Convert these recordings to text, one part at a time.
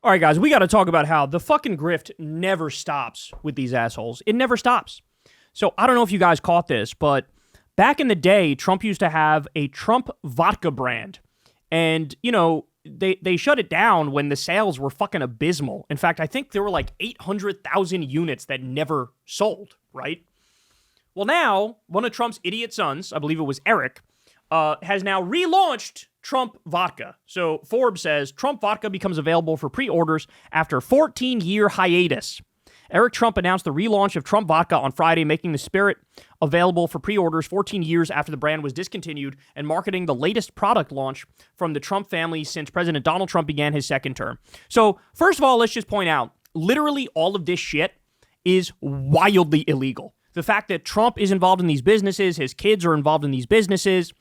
All right, guys, we got to talk about how the fucking grift never stops with these assholes. It never stops. So I don't know if you guys caught this, but back in the day, Trump used to have a Trump vodka brand. And, you know, they shut it down when the sales were fucking abysmal. In fact, I think there were like 800,000 units that never sold, right? Well, now, one of Trump's idiot sons, I believe it was Eric, has now relaunched Trump vodka. So Forbes says Trump vodka becomes available for pre-orders after 14-year hiatus. Eric Trump announced the relaunch of Trump vodka on Friday, making the spirit available for pre-orders 14 years after the brand was discontinued and marketing the latest product launch from the Trump family since President Donald Trump began his second term. So first of all, let's just point out, literally all of this shit is wildly illegal. The fact that Trump is involved in these businesses, his kids are involved in these businesses,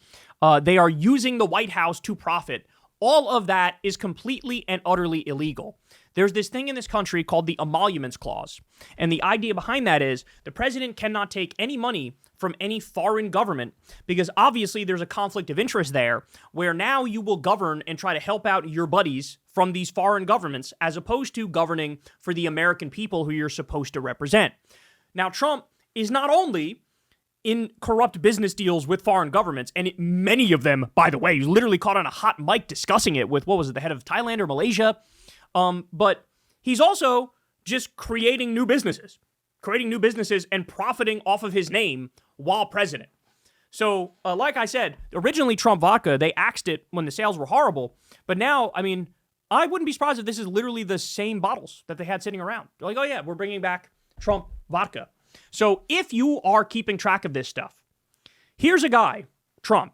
they are using the White House to profit. All of that is completely and utterly illegal. There's this thing in this country called the Emoluments Clause. And the idea behind that is the president cannot take any money from any foreign government because obviously there's a conflict of interest there where now you will govern and try to help out your buddies from these foreign governments as opposed to governing for the American people who you're supposed to represent. Now, Trump is not only in corrupt business deals with foreign governments, and many of them, by the way, he's literally caught on a hot mic discussing it with, what was it, the head of Thailand or Malaysia? But he's also just creating new businesses and profiting off of his name while president. So, like I said, originally Trump vodka, they axed it when the sales were horrible, but now, I mean, I wouldn't be surprised if this is literally the same bottles that they had sitting around. They're like, oh yeah, we're bringing back Trump vodka. So if you are keeping track of this stuff, here's a guy, Trump.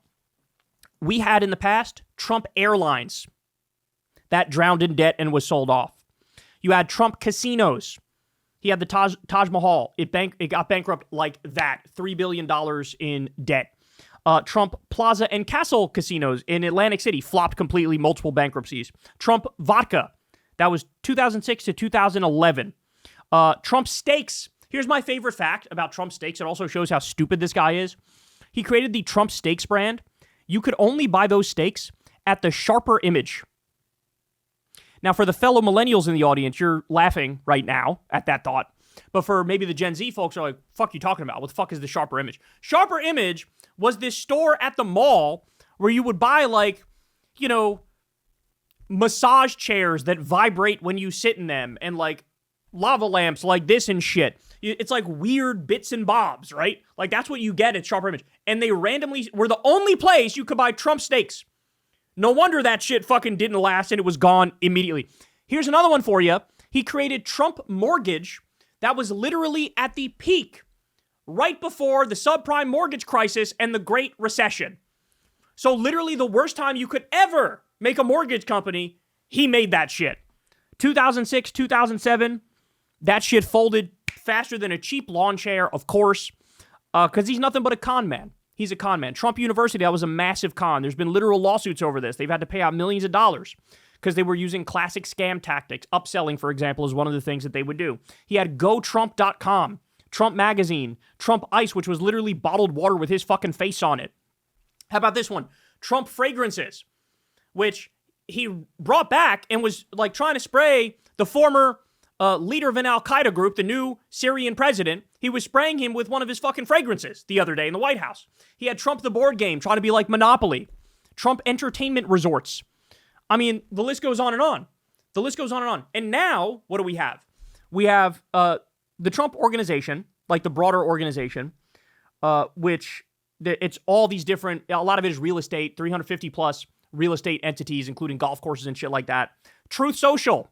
We had in the past Trump Airlines that drowned in debt and was sold off. You had Trump Casinos. He had the Taj Mahal. It got bankrupt like that, $3 billion in debt. Trump Plaza and Castle Casinos in Atlantic City flopped completely, multiple bankruptcies. Trump Vodka, that was 2006 to 2011. Trump Steaks. Here's my favorite fact about Trump Steaks. It also shows how stupid this guy is. He created the Trump Steaks brand. You could only buy those steaks at the Sharper Image. Now, for the fellow millennials in the audience, you're laughing right now at that thought. But for maybe the Gen Z folks are like, fuck you talking about? What the fuck is the Sharper Image? Sharper Image was this store at the mall where you would buy like, you know, massage chairs that vibrate when you sit in them and like lava lamps like this and shit. It's like weird bits and bobs, right? Like that's what you get at Sharper Image. And they randomly were the only place you could buy Trump steaks. No wonder that shit fucking didn't last and it was gone immediately. Here's another one for you. He created Trump Mortgage that was literally at the peak right before the subprime mortgage crisis and the Great Recession. So literally the worst time you could ever make a mortgage company, he made that shit. 2006, 2007, that shit folded faster than a cheap lawn chair, of course, because he's nothing but a con man. He's a con man. Trump University, that was a massive con. There's been literal lawsuits over this. They've had to pay out millions of dollars because they were using classic scam tactics. Upselling, for example, is one of the things that they would do. He had GoTrump.com, Trump Magazine, Trump Ice, which was literally bottled water with his fucking face on it. How about this one? Trump Fragrances, which he brought back and was like trying to spray the former leader of an Al-Qaeda group, the new Syrian president. He was spraying him with one of his fucking fragrances the other day in the White House. He had Trump the board game, trying to be like Monopoly. Trump Entertainment Resorts. I mean, the list goes on and on. The list goes on and on. And now, what do we have? We have the Trump organization, like the broader organization, which it's all these different, a lot of it is real estate, 350 plus real estate entities, including golf courses and shit like that. Truth Social,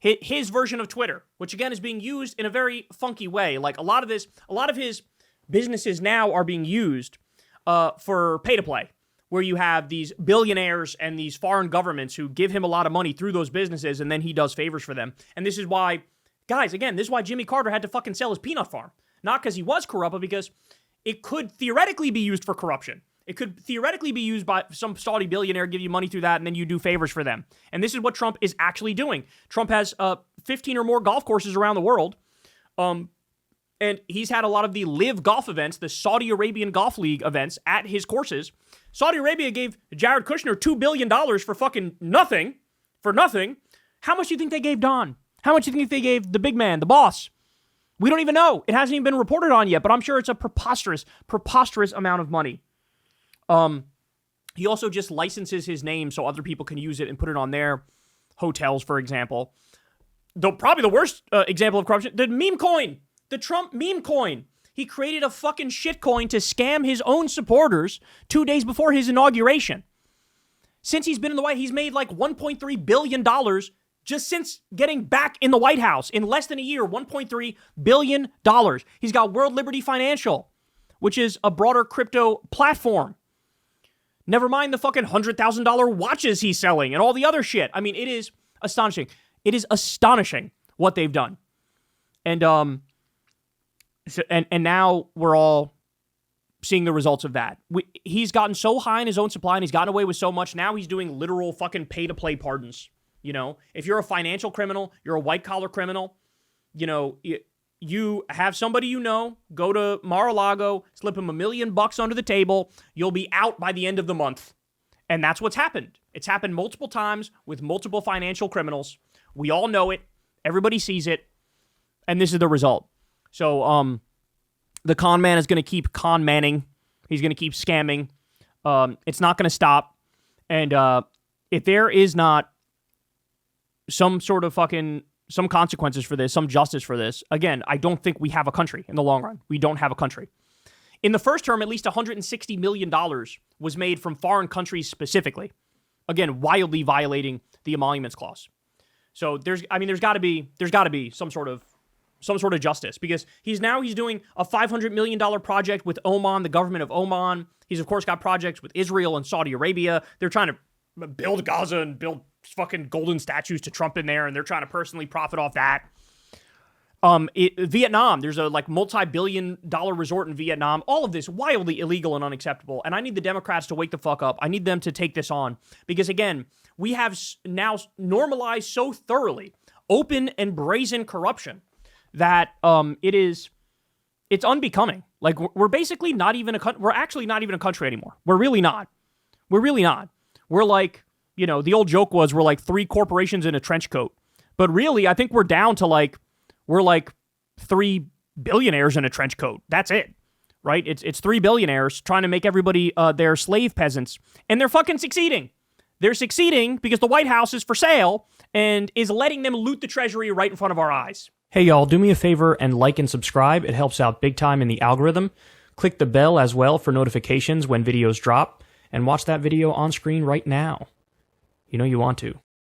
his version of Twitter, which again is being used in a very funky way. Like a lot of his businesses now are being used for pay to play, where you have these billionaires and these foreign governments who give him a lot of money through those businesses, and then he does favors for them. And this is why, guys, again, this is why Jimmy Carter had to fucking sell his peanut farm. Not because he was corrupt, but because it could theoretically be used for corruption. It could theoretically be used by some Saudi billionaire, give you money through that, and then you do favors for them. And this is what Trump is actually doing. Trump has 15 or more golf courses around the world. And he's had a lot of the live golf events, the Saudi Arabian Golf League events at his courses. Saudi Arabia gave Jared Kushner $2 billion for fucking nothing, for nothing. How much do you think they gave Don? How much do you think they gave the big man, the boss? We don't even know. It hasn't even been reported on yet, but I'm sure it's a preposterous amount of money. He also just licenses his name so other people can use it and put it on their hotels, for example. Though probably the worst example of corruption, the meme coin, the Trump meme coin. He created a fucking shit coin to scam his own supporters 2 days before his inauguration. Since he's been in the White House, he's made like $1.3 billion just since getting back in the White House. In less than a year, $1.3 billion. He's got World Liberty Financial, which is a broader crypto platform. Never mind the fucking $100,000 watches he's selling and all the other shit. I mean, it is astonishing. It is astonishing what they've done. And and now we're all seeing the results of that. He's gotten so high in his own supply and he's gotten away with so much. Now he's doing literal fucking pay-to-play pardons. You know, if you're a financial criminal, you're a white-collar criminal, you know, you have somebody you know, go to Mar-a-Lago, slip him $1 million under the table, you'll be out by the end of the month. And that's what's happened. It's happened multiple times with multiple financial criminals. We all know it. Everybody sees it. And this is the result. So, the con man is going to keep con manning. He's going to keep scamming. It's not going to stop. And if there is not some sort of some consequences for this, some justice for this, again, I don't think we have a country in the long run. We don't have a country. In the first term, at least $160 million was made from foreign countries specifically. Again, wildly violating the emoluments clause. So there's got to be some sort of justice, because he's doing a $500 million project with Oman, the government of Oman. He's of course got projects with Israel and Saudi Arabia. They're trying to build Gaza and build fucking golden statues to Trump in there, and they're trying to personally profit off that. Vietnam, there's a multi-billion-dollar resort in Vietnam. All of this wildly illegal and unacceptable. And I need the Democrats to wake the fuck up. I need them to take this on, because again, we have now normalized so thoroughly open and brazen corruption that it's unbecoming. Like, we're basically not even we're actually not even a country anymore. We're really not. We're like, you know, the old joke was we're like 3 corporations in a trench coat. But really, I think we're down to we're like 3 billionaires in a trench coat. That's it, right? It's 3 billionaires trying to make everybody their slave peasants. And they're fucking succeeding. They're succeeding because the White House is for sale and is letting them loot the treasury right in front of our eyes. Hey, y'all, do me a favor and like and subscribe. It helps out big time in the algorithm. Click the bell as well for notifications when videos drop. And watch that video on screen right now. You know you want to.